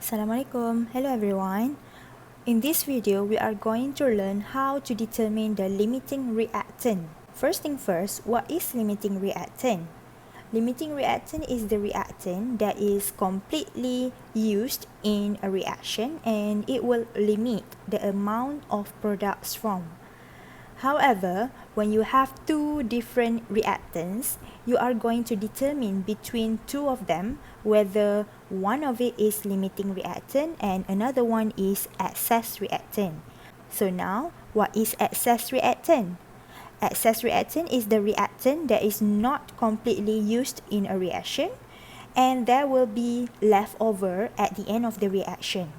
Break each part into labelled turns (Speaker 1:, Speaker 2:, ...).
Speaker 1: Assalamualaikum. Hello everyone. In this video, we are going to learn how to determine the limiting reactant. First thing first, what is limiting reactant? Limiting reactant is the reactant that is completely used in a reaction and it will limit the amount of products formed. However, when you have two different reactants, you are going to determine between two of them whether one of it is limiting reactant and another one is excess reactant. So now, what is excess reactant? Excess reactant is the reactant that is not completely used in a reaction and there will be leftover at the end of the reaction.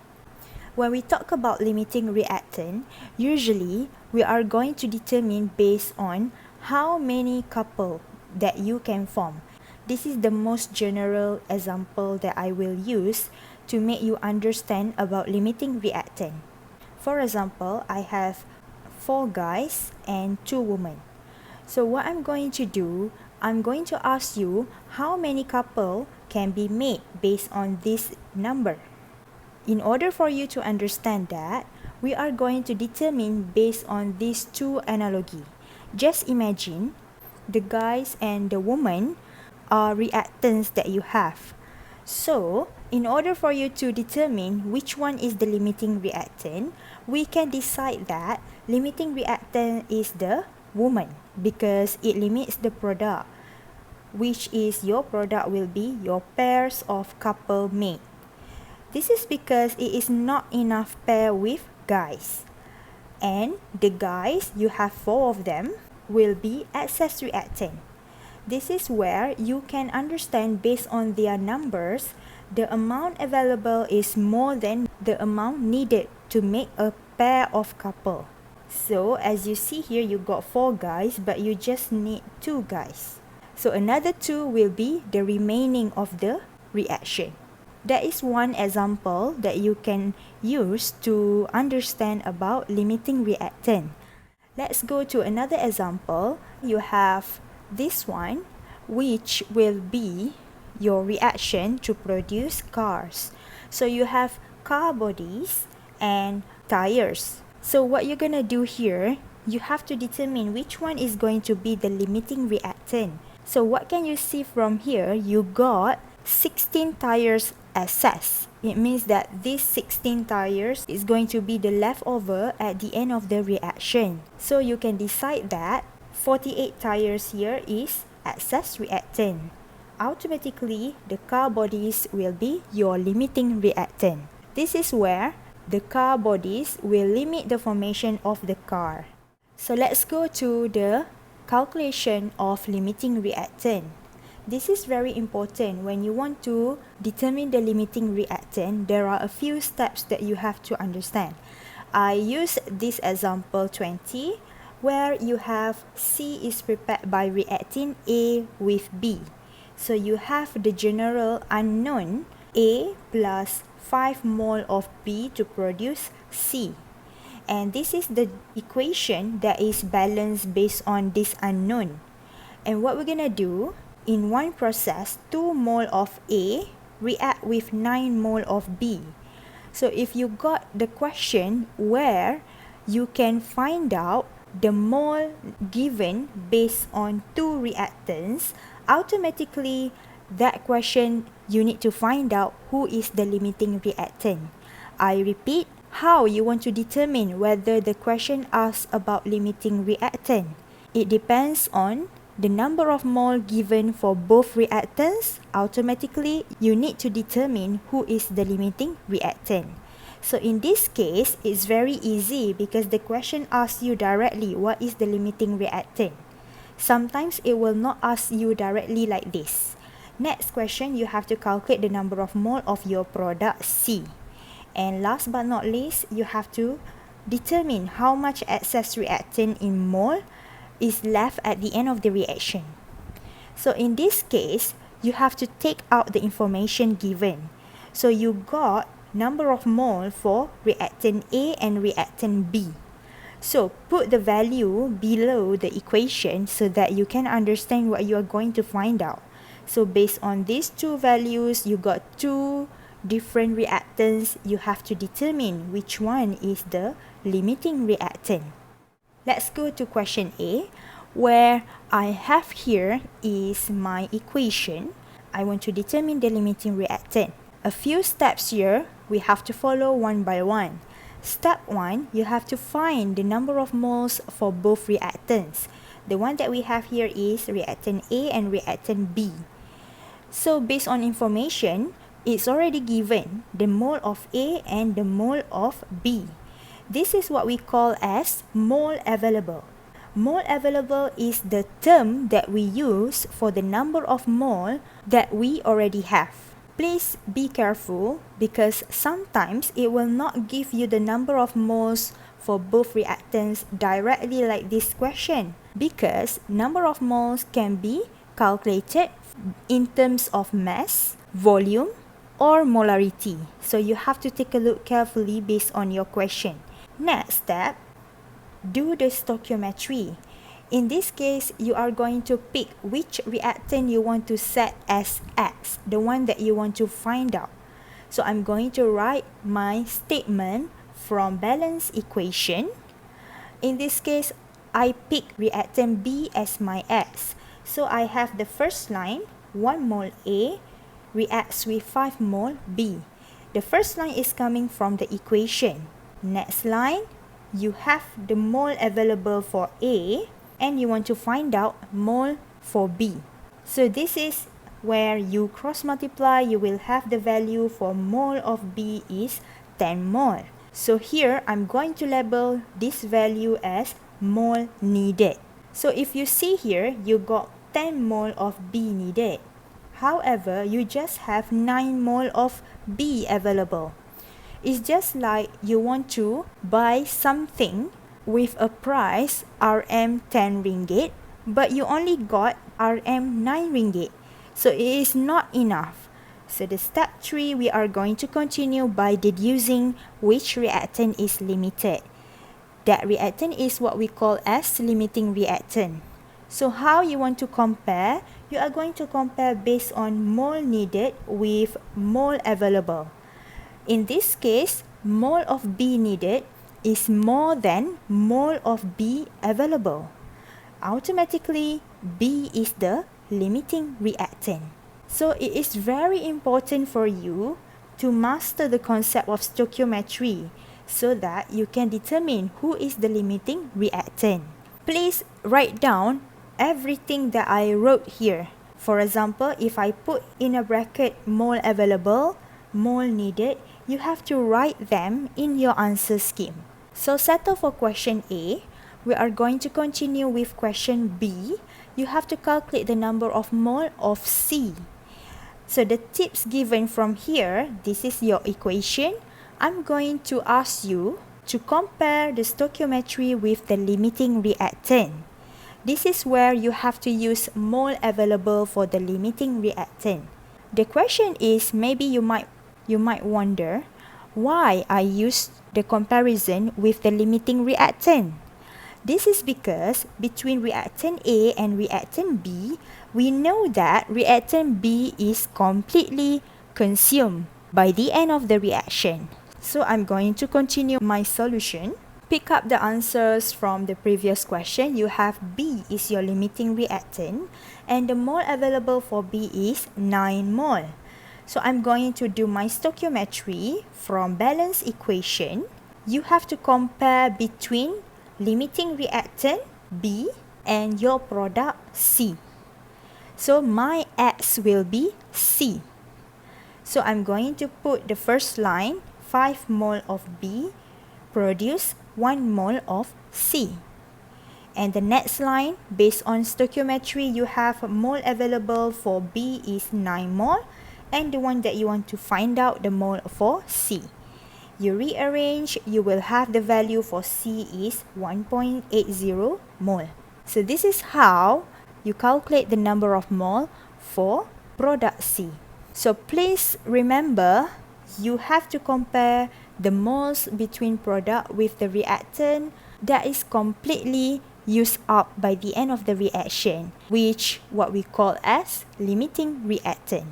Speaker 1: When we talk about limiting reactant, usually we are going to determine based on how many couple that you can form. This is the most general example that I will use to make you understand about limiting reactant. For example, I have 4 guys and 2 women. So what I'm going to do, I'm going to ask you how many couple can be made based on this number. In order for you to understand that, we are going to determine based on these two analogy. Just imagine the guys and the woman are reactants that you have. So, in order for you to determine which one is the limiting reactant, we can decide that limiting reactant is the woman because it limits the product, which is your product will be your pairs of couple made. This is because it is not enough pair with guys. And the guys, you have 4 of them, will be excess reactant. This is where you can understand based on their numbers, the amount available is more than the amount needed to make a pair of couple. So as you see here, you got 4 guys, but you just need 2 guys. So another 2 will be the remaining of the reaction. That is one example that you can use to understand about limiting reactant. Let's go to another example. You have this one, which will be your reaction to produce cars. So you have car bodies and tires. So what you're gonna do here, you have to determine which one is going to be the limiting reactant. So what can you see from here? You got 16 tires excess. It means that these 16 tires is going to be the leftover at the end of the reaction. So you can decide that 48 tires here is excess reactant. Automatically, the car bodies will be your limiting reactant. This is where the car bodies will limit the formation of the car. So let's go to the calculation of limiting reactant. This is very important. When you want to determine the limiting reactant, there are a few steps that you have to understand. I use this example 20 where you have C is prepared by reacting A with B. So you have the general unknown A plus 5 mole of B to produce C. And this is the equation that is balanced based on this unknown. And what we're gonna do, in one process, 2 mole of A react with 9 mole of B. So if you got the question where you can find out the mole given based on 2 reactants, automatically that question you need to find out who is the limiting reactant. I repeat, how you want to determine whether the question asks about limiting reactant. It depends on the number of mole given for both reactants. Automatically, you need to determine who is the limiting reactant. So in this case, it's very easy because the question asks you directly what is the limiting reactant. Sometimes it will not ask you directly like this. Next question, you have to calculate the number of mole of your product C. And last but not least, you have to determine how much excess reactant in mole is left at the end of the reaction. So in this case, you have to take out the information given. So you got number of mole for reactant A and reactant B. So put the value below the equation so that you can understand what you are going to find out. So based on these two values, you got 2 different reactants, you have to determine which one is the limiting reactant. Let's go to question A, where I have here is my equation. I want to determine the limiting reactant. A few steps here, we have to follow one by one. Step 1, you have to find the number of moles for both reactants. The one that we have here is reactant A and reactant B. So based on information, it's already given the mole of A and the mole of B. This is what we call as mole available. Mole available is the term that we use for the number of mole that we already have. Please be careful because sometimes it will not give you the number of moles for both reactants directly like this question, because number of moles can be calculated in terms of mass, volume, or molarity. So you have to take a look carefully based on your question. Next step, do the stoichiometry. In this case, you are going to pick which reactant you want to set as X, the one that you want to find out. So I'm going to write my statement from balance equation. In this case, I pick reactant B as my X. So I have the first line, 1 mole A reacts with 5 mole B. The first line is coming from the equation. Next line, you have the mole available for A and you want to find out mole for B. So this is where you cross multiply, you will have the value for mole of B is 10 mole. So here I'm going to label this value as mole needed. So if you see here, you got 10 mole of B needed. However, you just have 9 mole of B available. It's just like you want to buy something with a price Rm 10 ringgit, but you only got Rm 9 ringgit. So it is not enough. So the step 3, we are going to continue by deducing which reactant is limited. That reactant is what we call as limiting reactant. So how you want to compare? You are going to compare based on mole needed with mole available. In this case, mole of B needed is more than mole of B available. Automatically, B is the limiting reactant. So it is very important for you to master the concept of stoichiometry so that you can determine who is the limiting reactant. Please write down everything that I wrote here. For example, if I put in a bracket mole available, mole needed, you have to write them in your answer scheme. So settle for question A. We are going to continue with question B. You have to calculate the number of mole of C. So the tips given from here, this is your equation. I'm going to ask you to compare the stoichiometry with the limiting reactant. This is where you have to use mole available for the limiting reactant. The question is, maybe you might wonder why I used the comparison with the limiting reactant. This is because between reactant A and reactant B, we know that reactant B is completely consumed by the end of the reaction. So I'm going to continue my solution. Pick up the answers from the previous question. You have B is your limiting reactant and the mole available for B is 9 mole. So I'm going to do my stoichiometry from balance equation. You have to compare between limiting reactant B and your product C. So my X will be C. So I'm going to put the first line, 5 mole of B produce 1 mole of C. And the next line, based on stoichiometry, you have mole available for B is 9 mole and the one that you want to find out the mole for C. You rearrange, you will have the value for C is 1.80 mole. So this is how you calculate the number of mole for product C. So please remember, you have to compare the moles between product with the reactant that is completely used up by the end of the reaction, which what we call as limiting reactant.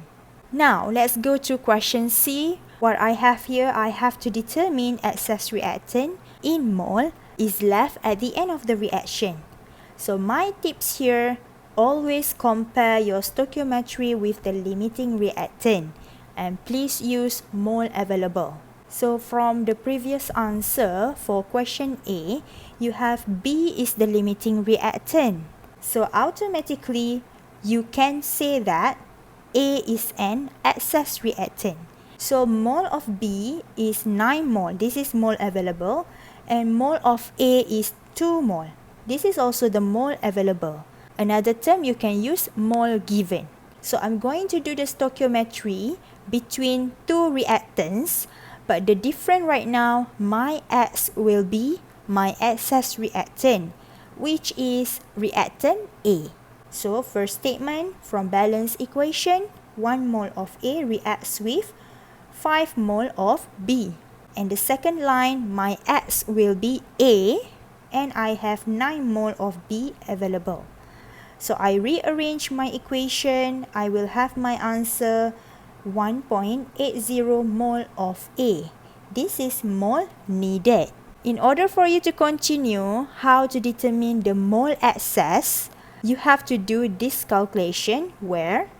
Speaker 1: Now let's go to question C. What I have here, I have to determine excess reactant in mole is left at the end of the reaction. So my tips here, always compare your stoichiometry with the limiting reactant and please use mole available. So from the previous answer for question A, you have B is the limiting reactant. So automatically, you can say that A is an excess reactant. So mole of B is 9 mole. This is mole available. And mole of A is 2 mole. This is also the mole available. Another term you can use mole given. So I'm going to do the stoichiometry between two reactants. But the difference right now, my X will be my excess reactant, which is reactant A. So first statement from balance equation, 1 mole of A reacts with 5 mole of B. And the second line, my X will be A and I have 9 mole of B available. So I rearrange my equation, I will have my answer 1.80 mole of A. This is mole needed. In order for you to continue how to determine the mole excess, you have to do this calculation where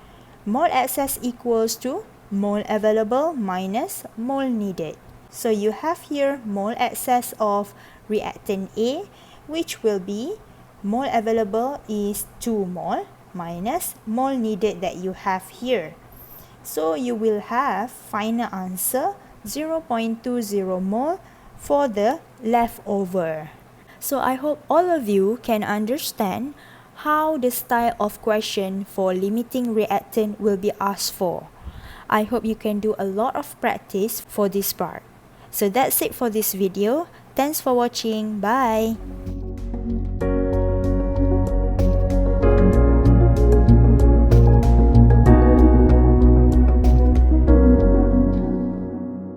Speaker 1: mole excess equals to mole available minus mole needed. So you have here mole excess of reactant A, which will be mole available is 2 mole minus mole needed that you have here. So you will have final answer 0.20 mole for the leftover. So I hope all of you can understand how the style of question for limiting reactant will be asked for. I hope you can do a lot of practice for this part. So that's it for this video. Thanks for watching. Bye.